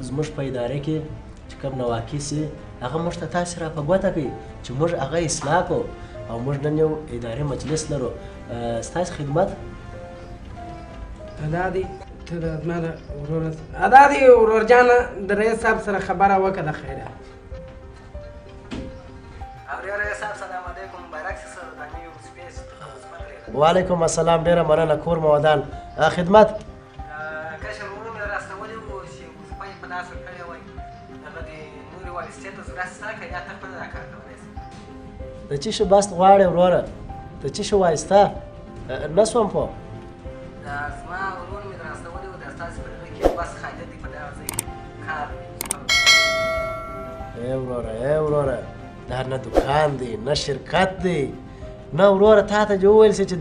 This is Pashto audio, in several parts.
زموږ په اداره کې چې کوم نواقص یې هغه موږ ته تاسې را په ګوته کوي چې موږ هغه اصلاح کړو او موږ نن یو اداري مجلس لرو ستاسې خدمت دا دی ته د زما د ورور دا دی ورور جانه د رئیس صاحب سره خبره وکړه د خیره وعلیکم السلام ډیره مننه کور مو ودان خدمت کشر ورور مې راستولی و چې وظیفه یې په لاس ورکړې وای هغه د نورې والستې ته ضرورت شته که یا ته خپله دا کار کولی شې د څه شي بست غواړې وروره د څه شي وایسته نه شوم پوه دا زما ورور مې راستولی و دا ستاسې په زړه کې بس حاجت دی په دغه ځای کې کار وروره دا نه دکان دی نه شرکت دی نه وروره تا ته چې وویل شي چې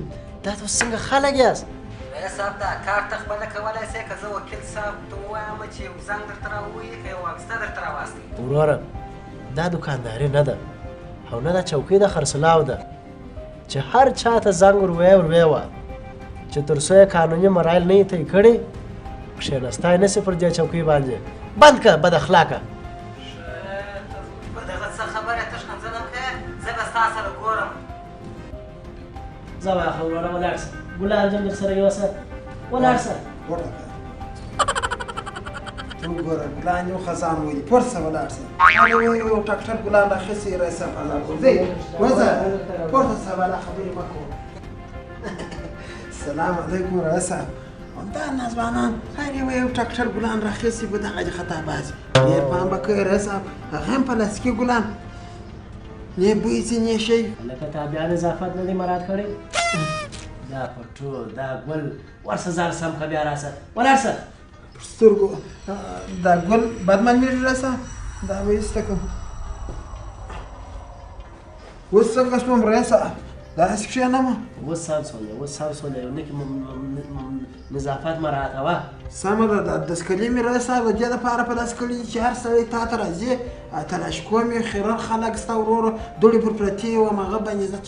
دا تاسو څنګه خلک یاست رئیس صاحب دا کار ته خپله کولی شې که زه وکیل صاحب ته ووایم چې یو زنګ درته راووایي که یو واکسته درته راواستوي وروره دا دکانداري نه ده او نه دا چوکۍ د خرڅلاو ده چې هر چا ته زنګ ورویوه چې تر څو یې قانوني مرایل نه یې طی کړي کښېنستی نه شي پر دې چوکۍ باندې بند که بد اخلاقه په دغه څه خبره ته ښکنځل هم کوې زه به ستا سره ګورم ځه واخله وروره ولاړ شه ګلان جان در سره یوسه ولاړ شه ته وګوره ګلان یو خزان ویلي پورته شه ولاړ شه یو ټاکټر ګلان راخیستې رئیس صاحب الله ځئ وځه پورته شه بله خبرې مه کوه السلام علیکم رئیس صاحب دا نازبانان هر یو ټاکټر ګلان راخیستې په دغه خطا بازي ډېر پام به کوې رئیس صاحب هغه هم پلاستیکي ګلان نه بوی ځي نه شی لکه تا بیا نظافت نه دی مراعات کړی دا پټو دا ګل ورشه ځان سم که بیا راسه ولاړ شه پر سترګو دا ګل بد معلومېږي رئیس صاحب دا به ایسته کړم اوس څنګه شوم رئیس صاحب داسې کښېنم اوس سم سولې یو نه کې نظافت مراعاتوه سمه ده دا دستکلي مې رئیس صاحب د دې دپاره په داسې کړي چې هر سړی تا ته راځي تلاشکو مې خیرن خلک ستا وروره دوړې پر پرتې وم هغه باندې زه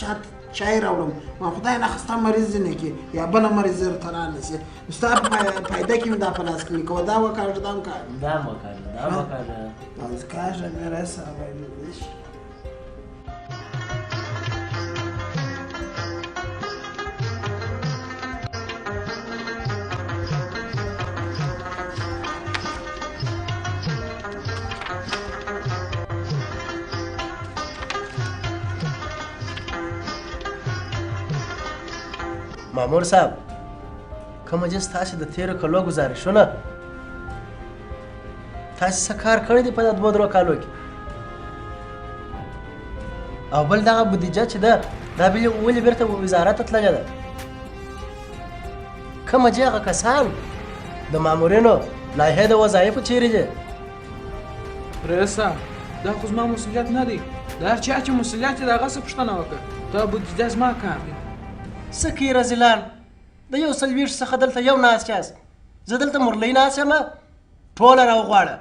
چای راوړم ما خدای نخسته مریض نه کړي یا بله مریض درته رانه شي ستا په فایده کې مې دا په لاس کړي که دا وکاږه دا هم کاږه دا مو کاږه اوس کاږه مې رئیس صاحب مامور صاحب کومه چې ستاسې د تېرو کلو ګزارشونه تاسې څه کار کړی دی په دا 2 کالو کې او بل دغه بودیجه چې ده دا ولې بېرته وزارت ته تللې ده کومه چې هغه کسان د مامورینو لایحې د وظایفو چیرې دي رئیس صاحب دا خو زما مسؤلیت نه دی د هر چا چې مسؤلیت دی د هغه څه پوښتنه وکړه دا بودیجه زما کار دی څه کوي رزیلان د 140 څخه دلته یو ناست یاست زه دلته مرلۍ ناست یم ټوله راوغواړه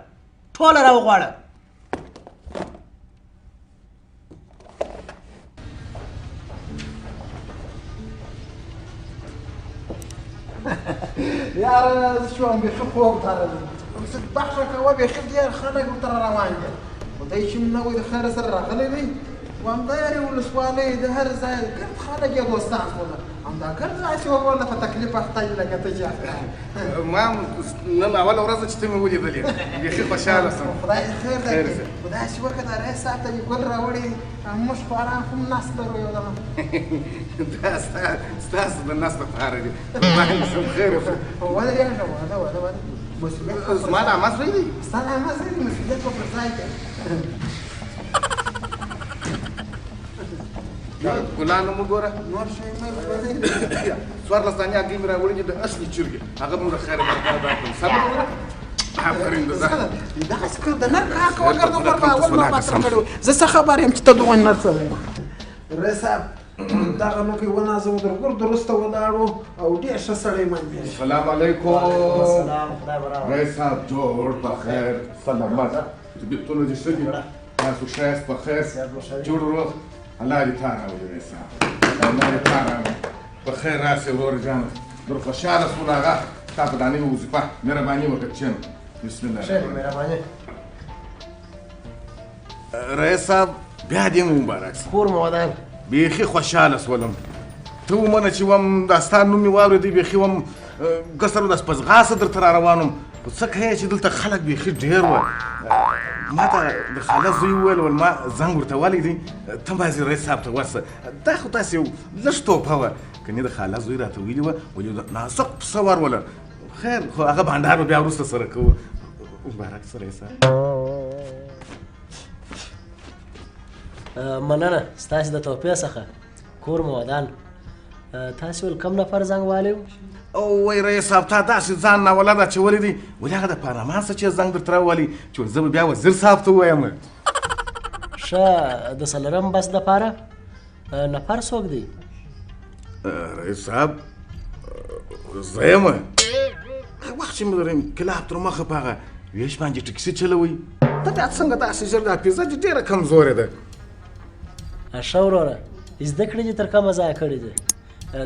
یاره زه شوم بیخي خوب ته راځي بخښه کوه بیخي ډېر خلک ورته روان دي خدای چې نه وایي د خیره سره راغلی دی وامداري ولسوالۍ د هر ځای ګرد خلک یې دوستان شول همدا ګرد ځای چې وګوره په تکلیف اخته یې لکه ته چې ما نن اوله ورځ چې ته مې ولیدلې بیخي خوشحاله شوم خدای خیر درکړي خو داسې وکړه دا رئیس صاحب ته یې ګل راوړی موږ خو ارام هم ناست لرو یو دغه دا ستاسو د ناست لپاره دي ما هم شم خیر ودرېږه واده مسؤلیت زما نامه زوی دی ستا نامه زوی دی مسؤلیت به پر ځای کړه ګلان مو ګوره نور شی مې 14 دانې هګۍ مې راوړي دي د اصلي چرګې هغه به مو د خیر برکت درکړم صبر وکړه آفرین ده دغسې کار د نر کار کوه ګرد وګر به اول ما ماتر کړی و زه څه خبر یم چې ته دومره نر سړی رئیس صاحب دغه نوکۍ ونازوه در ګرد وروسته ولاړو او ډېر ښه سړی منډېږي السلام علیکم رئیس صاحب جوړ په خیر سلامت طبیعتونه دې ښه دي تاسو ښه یاست په خیر جوړ روغ الله دې تا راولي رئیس صاحب الله دې تا راولي په خیر راسې ورور جانه در خوشحاله شول هغه ستا په دا نوې وظیفه مهرباني وکړه کښېنه بسم الله ښه دی مهرباني رئیس صاحب بیا دې مو مبارک سي کور مو ودان بیخي خوشحاله شولم ته ومنه چې وم دا ستا نوم مې واورېدی بیخي وم کسر داس په ځغاسته درته را روان وم خو څه کوې چې دلته خلک بیخي ډېر وه ما ته د خاله زوی وویل ول ما زنګ ورته ولی دی ته باید رئیس صاحب ته ورسه دا خو تاسې یو لږ ټوپه وه کنې د خاله زوی راته ویلي وه ول یو نازک پسه ورولله خیر خو هغه بانډار به بیا وروسته سره کوو مبارک سه رئیس صاحب مننه ستاسې د توپې څخه کور مو ودان تاسې ول کم نفر زنګ والی و او وای رئیس صاحب تا داسې ځان ناولده اچولی دی ولې هغه د پارلمان څه چې زنګ درته راولي چې زه به بیا وزیر صاحب ته ووایم ښه د څلرم بس دپاره نفر څوک دی رئیس صاحب زه یم هغه وخت چې مې د انقلاب تر مخه په هغه ویش باندې ټکسي چلوئ ته بیا څنګه داسې ژر دا پیزه چې ډېره کمزورې ده ښه وروره زده کړې دې تر کومه ځایه کړې دي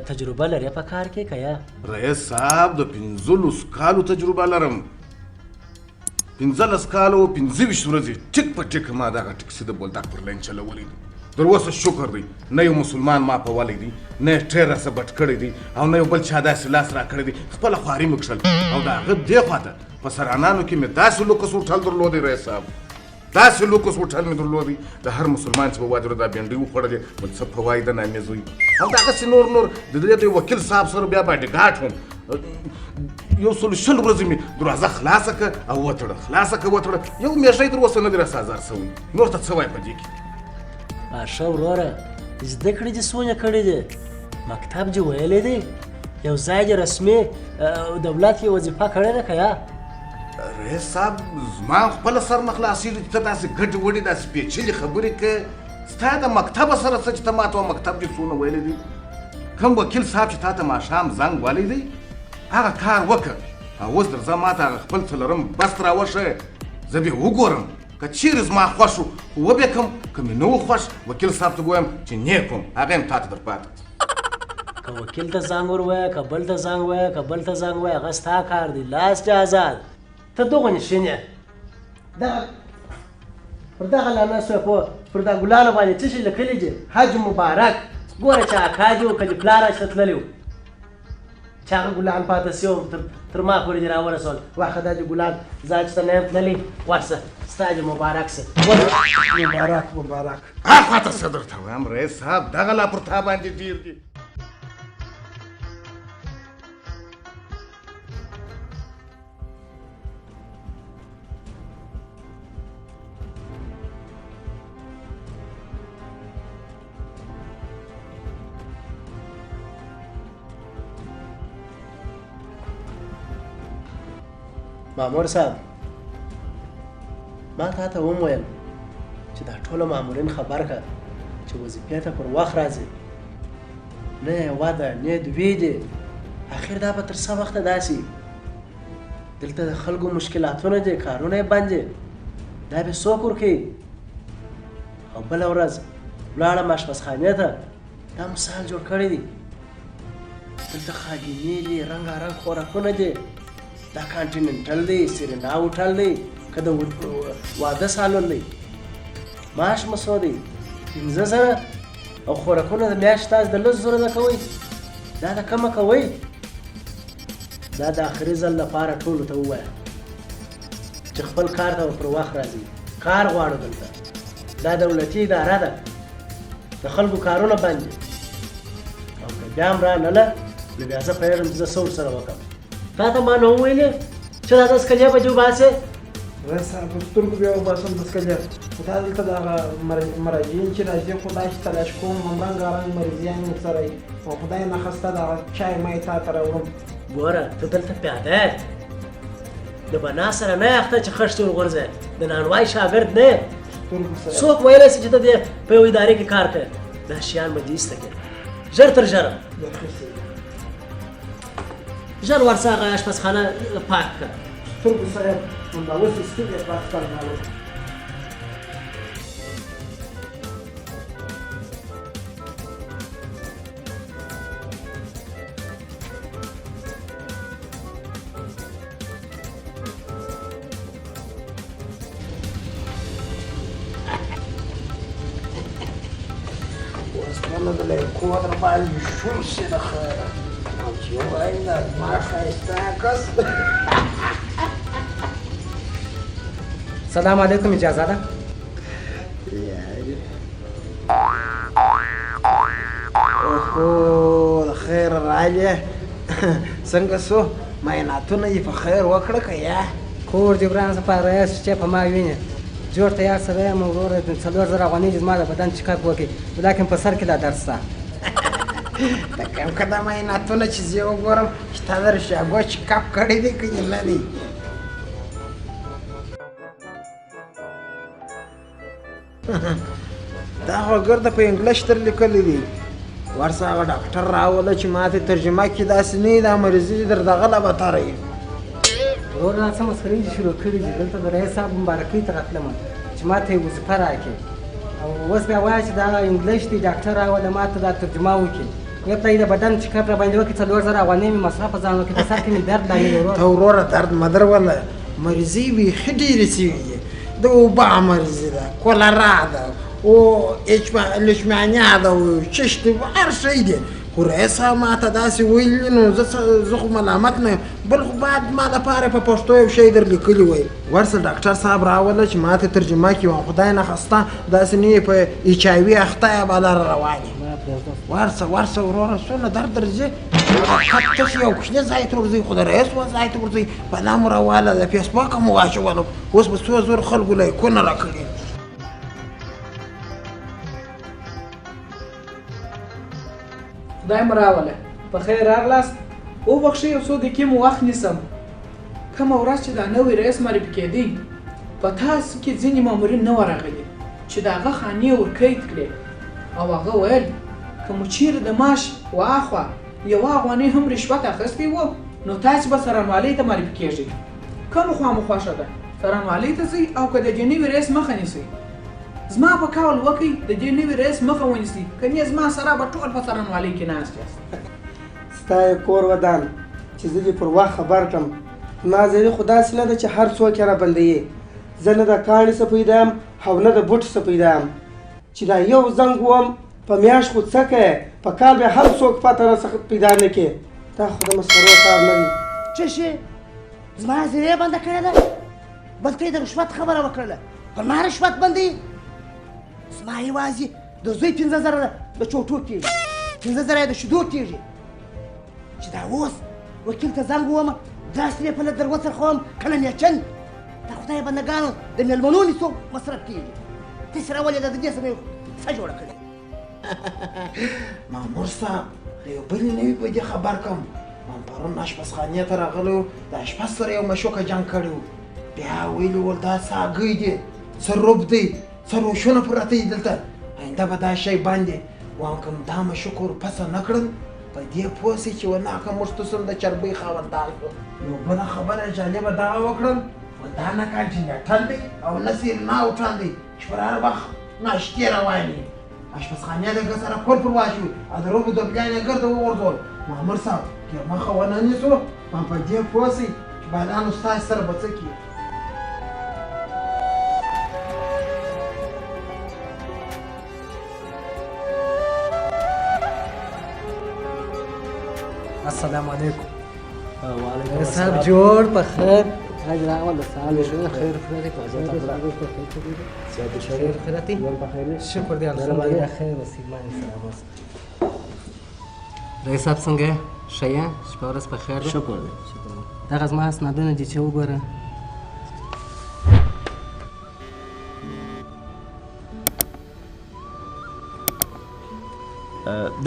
تجربه لرې په کار کې که یا رئیس صاحب د 15 کالو تجربه لرم 15 کالو 15 ورځې ټیک په ټیک ما دغه ټکسي د بولدک پر لین چلولی دی تر اوسه شکر دی نه یو مسلمان ما په ولی دی نه یې ټیر راسه بټ کړی دی او نه یو بل چا داسې لاس را کړی دی خپله خواري مې کښل او د هغه دې خواته په سرانانو کې مې داسې لوکس هوټل درلودی رئیس صاحب داسې لوکس هوټل مې درلودی د هر مسلمان چې به واده دا بینډۍ وخوړلې بل څه فواید نه مې زوی همدغسې نور د دې د وکیل صاحب سره بیا باډي ګارډ وم یو سل شل ورځې مې دروازه خلاصه کړه او وتړه خلاصه کړه وتړه یو میاشتۍ تر اوسه نه دی راسه ازار سوی نور ته څه وایي په دې کې ښه وروره زده کړې دې څونه کړې دي مکتب دې ویلی دی یو ځای دې رسمي دولت کې وظیفه کړې ده که یا رئیس صاحب زما خپله سر نه خلاصېږي چې ته داسې ګډې وډې داسې پېچلې خبرې کوې ستا د مکتبه سره څه چې ته ما ته مکتب دې څونه ویلی دی کوم وکیل صاحب چې تا ته ماښام زنګ والی دی هغه کار وکړه او اوس درځه ما ته هغه خپل څلرم بست راوښیه زه بیا وګورم که چیرې زما خوښ و خو وبې کړم که مې نه و خوښ وکیل صاحب ته به ووایم چې نیک وم هغه یم تا ته در پاته که وکیل ته زنګ ور ووایه که بل ته زنګ ووایه که بل ته زنګ ووایه هغه ستا کار دی لاس دې آزاد ته دغه نشین یې پر دغه لانه پر دا ګلانو باندې څه شي لیکلي دي حج مبارک ګوره چې اکا دي و که دې پلار چې تللی و چې هغه ګلان پاته سوي و تر ما پورې دې راورسول واخه دا دې ګلان ځان چې ته نه یم تللی ورسه ستا دې مبارک سه مبارک هر خواته څه درته وایم رئیس صاحب دغه لا پر تا باندې ډېر دي مامور صاحب ما تا ته وویل چې دا ټوله مامورین خبر کړه چې وظیفې ته پر وخت راځي نه یې وده نه یې دوی دي اخر دا به تر څه وخته داسې دلته د خلکو مشکلاتونه دي کارونه یې بند دي دا به څوک ورکوي او بله ورځ ولاړم اشپزخانې ته دا مثال جوړ کړی دی دلته خاګینې دي رنګارنګ خوراکونه دي دا کانټیننټل دی سیرینا هوټل دی که د واده سالون دی معاش مسو دی 15,000 او خوراکونه د میاشتې تاسو د 10,000 نه کوئ دا د کمه کوئ دا د آخري ځل لپاره ټولو ته ووایه چې خپل کار ته پر وخت راځي کار غواړو دلته دا دولتي اداره ده د خلکو کارونه بند دي او که بیا هم رانله نو بیا زه پوهېږم چې زه څه ورسره وکړم تا ته ما نه وویلې چې دا دسکلیه به دې وباسې رئیس صاحب په سترګو بیا وباسم دسکلیه خو دا دلته دغه مراجعین چې راځي خدای چې تلاش کوم رنګارنګ مریضیان ورسره وي او خدای نخسته دغه چای مای تا ته راوړم ګوره ته دلته پیاده یې د بنا سره نه یې اخته چې خښتې ورغورځې د نانوای شاګرد نه یې څوک ویلی سي چې ته دې په یو ادارې کې کار کوې دا شیان به دې ایسته کړې ژر تر ژره ژر ورڅه هغه اشپزخانه پاک کړه سترګو صاحب همدا اوس یې سترګې پاک کړم نو د لیکو در باندې شور شي د خیره او چې ووایي دا زما ښایسته کس سلام علیکم اجازه ده اوهو د خیر راغلې څنګه سو معایناتونه یې په خیر وکړه که یا کور دې وران زه په رئیس چې په ما وینې جوړ تیار سره یم وروره 4000 افغانۍ چې زما د بدن چیکاپ وکړي ولیکن په سر کې لا درد شته د کوم که دا معایناتونه چې زه وګورم چې تا د رشاګو چیکاپ کړی دی که نه دی دا خو ګرده په انګلیش تر لیکلی دی ورسه هغه ډاکټر راوله چې ما ته ترجمه کړي داسې نه وي دا مریضي در دغه له بتره وي ورور را څه مسخرې دي شروع کړي دي دلته د رئیس صاحب مبارکۍ ته راتلم چې ما ته یې وظیفه راکړي او اوس بیا وایه چې دا انګلیش دی ډاکټر راوله ما ته دا ترجمه وکړي ویې ته یې د بدن چیکاپ را باندې وکړي 4000 افغانۍ مې مصرف په ځان وکړي په سر کې مې درد لامل ورور ته وروره درد مه دروله مریضي بیخي ډېرې سوي دي د اوبا مریضي ده کولرا ده او لشمانیا ده او چشت هر شی دی خو رئیس صاحب ما ته داسې ویلي نو زه خو ملامت نه یم بل خو باید ما دپاره په پښتو یو شی در لیکلي وی ورسه ډاکټر صاحب راوله چې ما ته ترجمه کړي وم خدای نخسته داسې نه یې په ایچایوي اخته یې به لاره روان یې ورسه وروره څونه درد درځي تاسې یو کوچني ځای ته ورځئ خو د رئیس و ځای ته ورځئ په نام راواله د فیسبوک هم واچولم اوس به څو زور خلکو لایکونه راکړي خدای مو راوله په خیر راغلاست وبخښئ یو څو دقیقې مو وخت نیسم کومه ورځ چې دا نوی رئیس معرفي کېدی په تاسو کې ځینې مامورین نه ورغلي چې د هغه خانې ورقید کړې او هغه ویل که مو چیرې د معاش واخوا یوه افغانۍ هم رشوت اخیستی و نو تاسې به څارنوالۍ ته معرفي کېږئ کومه خوا مو خوښه ده څارنوالۍ ته ځئ او که د دې نوي رئیس مخه نیسئ زما په قول وکئ د دې نوي رئیس مخه ونیسئ که نه زما سره به ټول په څارنوالۍ کې ناست یاست ستا یې کور ودان چې زه دې پر وخت خبر کړم ناظري خو داسې نه ده چې هر څوک یې رابندوي زه نه د کاڼي څه پیدا یم او نه د بوټ څه پیدا یم چې دا یو زنګ وم په میاشت خو څه کوې په کال بیا هر څوک پته راڅخه پیدا نه کړې دا خو د مسخرو کار نه وي څه شي زما زیرې بنده کړې ده بلکې د رشوت خبره وکړله پر ما رشوت بندوي زما یوازې د زوی 15000 د چوټو کېږي 15000 د شیدو کېږي چې دا اوس وکیل ته زنګ ووم داسې یې په له در وڅرخوم کله مې چند د خدای بندګانو د مېلمنو نیسو مصرف کېږي ته سره ولې د دې سره څه جوړه کړې مامور صاحب د یو بلې نوي په دې خبر کړم ما پرون اشپزخانې ته راغلی و د اشپز سره یو مشوکه جنګ کړی و بیا ویلي ول دا څه هګۍ دی څه روب دی څه روشونه پراته دي دلته آینده به دا شی باندې وایم که دا مشوکه ورپسه نه کړل په دې پوه سئ چې وناکه موږ تسم د چربۍ خاوندان شو نو بله خبره جالبه دغه وکړل دا نه کانټینټل دی او نه سیرناوټن دی چې پر هر وخت ناشتې روانې اشپزخانې د هغه سره کور پر واچوي او د روبو دوبلیان یې ګرده وغورځول مامور صاحب که مخه ونه نیسو ما په دې پوه سئ چې بادانو ستاسې سره به څه کړي السلام علیکم وعلیکم صاحب السلام جوړ په خیر حاج راغله سلام خیر خیرتي خیر خیرتي شکر دی الحمدلله خیر وسیمان سلام رئیس صاحب څنګه ښه یې شپه ورځ په خیر ده شکر دی دغه زما اسنادونه دي چې وګوره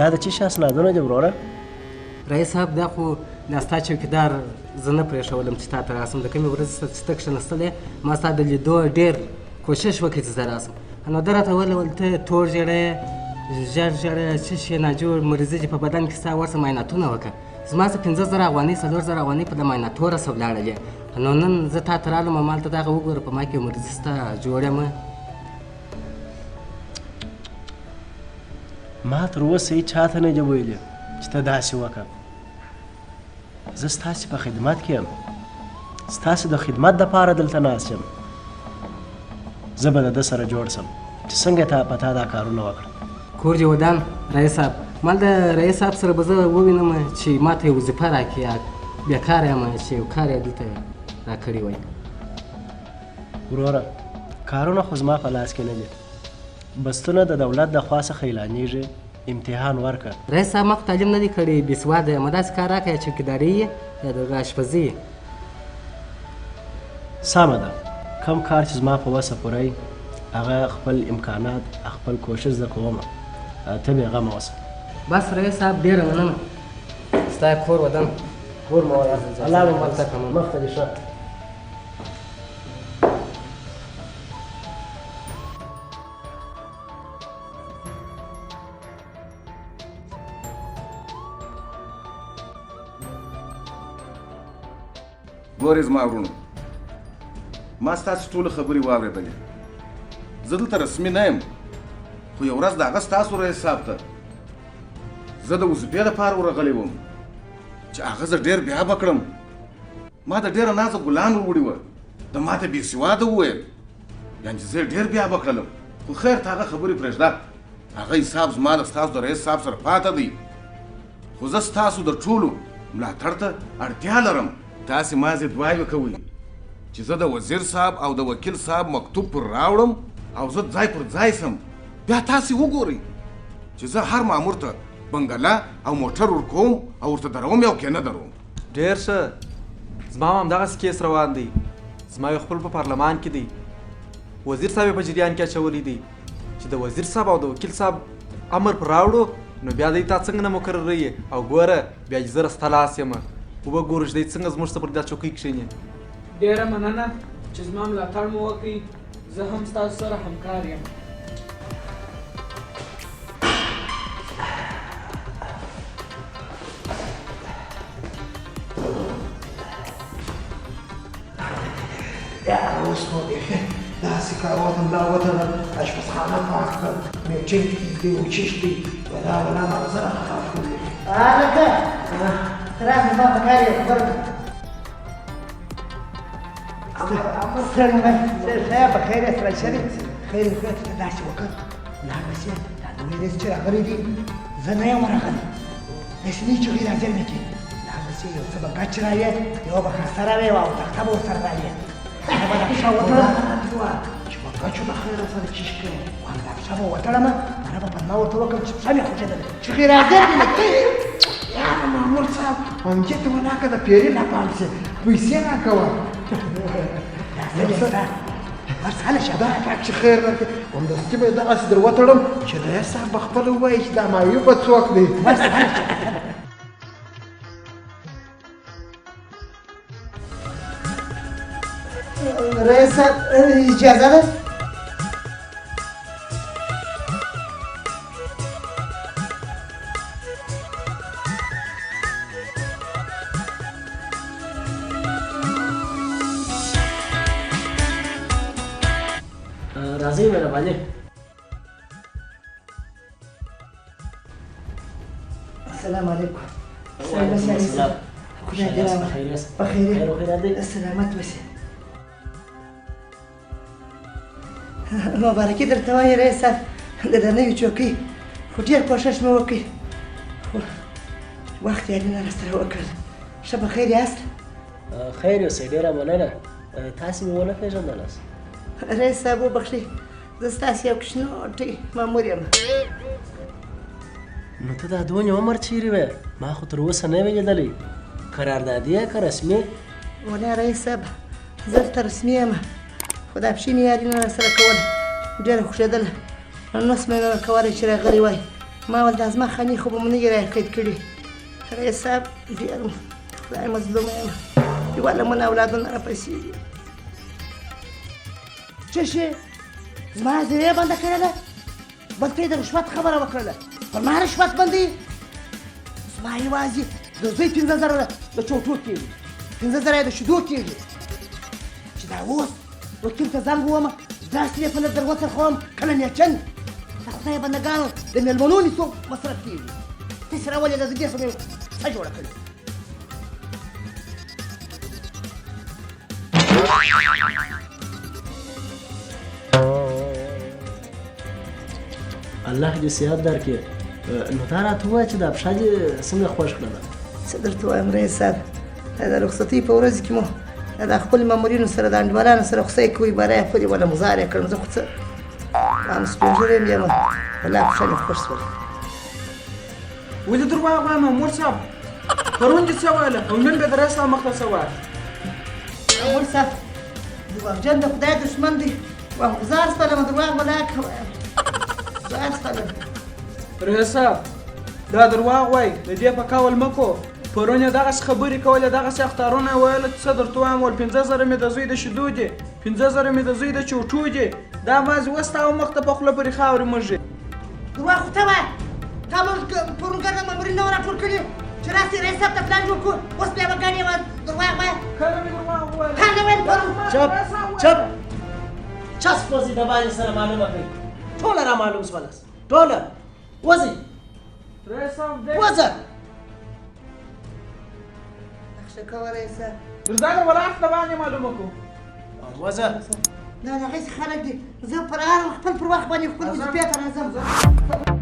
دا د چی شي اسنادونه دي وروره رئیس صاحب دا خو دا ستا چوکیدار زه نه پرېښولم چې تا ته راسم د کومې ورځې چې ته کښېنستلی ما ستا د لیدو ډېر کوشش وکړ چې زه راسم نو ده راته وویل ته تور ژېړی ژړ ژړی څه شي ناجوړ مریضي چې په بدن کې ستا ورسه معایناتونه وکړه زما څه 15000 افغانۍ 4000 افغانۍ په د معایناتو رسه ولاړلې نو نن زه تا ته رالم همالته دغه وګوره په ما کې مریضي ستا جوړ یم ما تر اوسه هېڅ چاته نه دي ویلي چې ته داسې وکړه زه ستاسې په خدمت کې یم ستاسې د خدمت دپاره دلته ناست یم زه به د ده سره جوړ سم چې څنګه تا په تا دا کارونه وکړه کور دې ودان رئیس صاحب ما د رئیس صاحب سره به زه ووینم چې ما ته یې وظیفه راکړي بېکاره یم چې یو کار یې دلته راکړی وای وروره کارونه خو زما په لاس کې نه دي بستونه د دولت د خوا څخه اعلانېږي امتحان ورکړه رئیس صاحب ما خو تعلیم نه دی کړی بېسواده یم داسې کار راکړه یا چوکیداري یې یا د اشپزي یې سمه ده کم کار چې زما په وسه پوره هغه خپل امکانات خپل کوشش زه کوم ته بېغمه اوسه بس رئیس صاحب ډېره مننه ستا کور ودان کور مو وایه الله مو مخته دې ښه ګورې زما وروڼو ما ستاسو ټولې خبرې واورېدلې زه دلته رسمي نه یم خو یو ورځ د هغه ستاسو رئیس صاحب ته زه د وظیفې لپاره ورغلی وم چې هغه زه ډېر بېعبه کړم ما د ډېره نازه ګلان وروړي وه د ما ته بېسواده وویل یعنې چې زه یې ډېر بېعبه کړلم خو خیر ته هغه خبرې پرېږده هغه حساب زما د ستاسو د رئیس صاحب سره پاته دی خو زه ستاسو د ټولو ملاتړ ته اړتیا لرم تاسې ما زه دعاوې کوئ چې زه د وزیر صاحب او د وکیل صاحب مکتوب پر راوړم او زه ځای پر ځای سم بیا تاسې وګورئ چې زه هر مامور ته بنګله او موټر ورکوم او ورته دروم یا که نه دروم ډېر ښه زما هم همدغسې کیس روان دی زما یو خپل په پارلمان کې دی وزیر صاحب یې په جریان کې اچولی دی چې د وزیر صاحب او د وکیل صاحب امر پر راوړو نو بیا دی تا څنګه نه مقرروي او ګوره بیا چې زه رسته لاس یم وبګورو چې دی څنګه زموږ څخه پر دا چوکۍ کښېني ډېره مننه چې زما ملاتړ مو وکړئ زه هم ستاسو سره همکار یم اوس نو بیخي داسې کار وطن دا وتړل اشپزخانه پاک کړل میچۍ کېږدي وچیشتي ولا ما سره خلاف کړي هلکه ته راشه زما په کار یې خبره کړه څنګه په خیر یې سره شریک خیر یې خیر ته داسې وکړ لاړ دا د ویرېس چې راغلی دي زه نه یم راغلی داسې نه چغې راځرمې کې لاړ یو څه به ګچ راوې یو به خسته راوې او تخته به ورسره راوې هغه به دا پښه وتړه چې په ګچو د خیره سره چیش کړې هغه دا پښه به وتړم هغه به په ما ورته وکړم چې پښه مې خوږېدله چغې راځرمې نه کوي یاره مامور صاحب همدې ته ولاکه د پیري نه پالسې پیسې راکوه بس هله شه خدای پاک چې خیر درکړي همداسې به یې دغسې در وتړم چې رئیس صاحب به خپله ووایي چې دا معیوب به څوک دی بس هله شه رئیس صاحب اجازه ده راځئ مهرباني السلام علیکم وعلیکم السلام خدای دې راوړه په خیر یې سلامت اوسې مبارکي درته وایي رئیس صاحب د دا نوي چوکۍ خو ډېر کوښښ مې وکړ خو وخت یې نه راسره وکړل ښه په خیر یاست خیر اوسئ ډېره مننه تاسې مې ونه پېژندلاست رئیس صاحب وبخښئ زه ستاسې یو کوچنوټی مامور یم نو ته دا دونې عمر چیرې وې ما خو تر اوسه نه وې لیدلی قراردادي یې که رسمي ولا رئیس صاحب زه دلته رسمي یم خو دا پښې مې یاري نه راسره کوله ډېره خوښېدله نس مې نه کولی چې راغلی وای ما ویل دا زما خاني خو به مو نه وي راقید کړي رئیس صاحب ډېر خدای مظلومه یم یوه لمن اولادونه راپسې دي څه شي زما زیرې بنده کړې ده بل ته یې د رشوت خبره وکړله پر ما رشوت بندوي زما یوازې د زوی 15000 د چوټو کېږي 15000 یې د شیدو کېږي چې دا اوس وکیل ته زنګ وومه داسې یې په لږ در وڅرخوم کله نیچن د خدای بندګانو د مېلمنو نیسو مصرف کېږي تاسې راولې ده د دې سره مې څه جوړه کړې الله دې صحت درکړي. نو دا راته ووایه چې دا پښه دې څنګه خوښ کړله؟ څه درته وایم رئیس صاحب، د رخصتۍ په ورځ کې مو د خپلو مامورینو سره د انډیوالانو سره خوسۍ کوي برای خپلې وله مزار یې کړم. زه خو څه هم سپین ږیری یم یم والله پښه مې خوښ شوله. ولې درواغ وایم مامور صاحب؟ پرون دې څه ویله او نن بیا د رئیس صاحب مخ ته څه وایه؟ مامور صاحب درواغجن د خدای دښمن دی. واغزار سپلم درواغ به نه کوم. زار سپلم. رئیس صاحب دا درواغ وایي، د دې په قول مه کو. پرون یې دغسې خبرې کولې، دغسې اختارونه یې ویله چې څه درته وایم ول 15,000 مې د زوی د شیدو دي، 15,000 مې د زوی د چوټو دي. دا بعضې اوس ستا او مخ ته په خوله پورې خاورې مږي. درواغ خو ته وایه. تا پرون ګرده مامورین نه وه راټول کړي چې راسې رئیس صاحب ته پلان جوړ کړو، اوس بیا به ګڼې وه درواغ وایه. کله مې درواغ وویل؟ تا نه ویل پرون. چپ چس وځي د باندې سره معلومه کوي. ټوله را معلوم شولاست، ټوله وځي رئیس صاحب دی وځه. نقشه کوه رئیس صاحب. درځه ولاړ د باندې معلومه کړو. وځه. دا د هغسې خلک دي. زه پر هر خپل پر وخت باندې خپل وظیفې ته راځم.